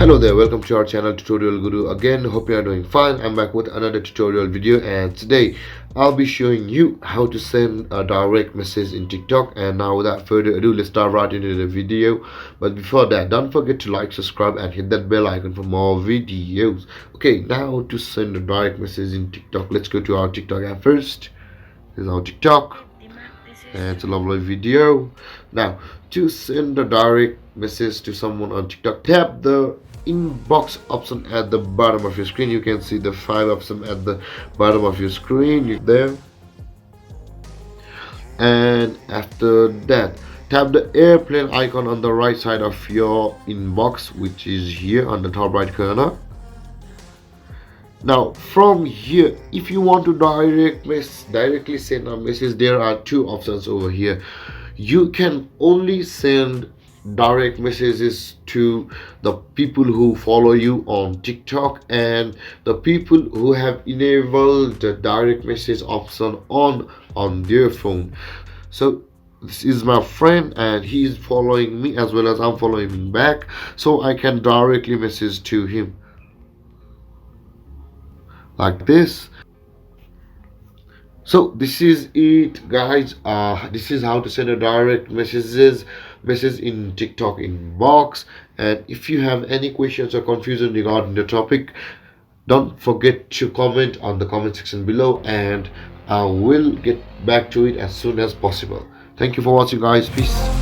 Hello there, welcome to our channel Tutorial Guru. Again, hope you are doing fine. I'm back with another tutorial video, and today I'll be showing you how to send a direct message in TikTok. And now without further ado, let's start right into the video. But before that, don't forget to like, subscribe and hit that bell icon for more videos. Okay, now to send a direct message in TikTok, let's go to our TikTok app first. This is our TikTok. And it's a lovely video. Now, to send a direct message to someone on TikTok, tap the inbox option at the bottom of your screen. You can see the 5 options at the bottom of your screen there. And after that, tap the airplane icon on the right side of your inbox, which is here on the top right corner. Now from here, if you want to directly send a message, there are 2 options over here. You can only send direct messages to the people who follow you on TikTok and the people who have enabled the direct message option on their phone. So this is my friend and he is following me as well as I'm following him back, so I can directly message to him like this. So this is it, guys. This is how to send a direct message in TikTok inbox. And if you have any questions or confusion regarding the topic, don't forget to comment on the comment section below, and I will get back to it as soon as possible. Thank you for watching, guys. Peace.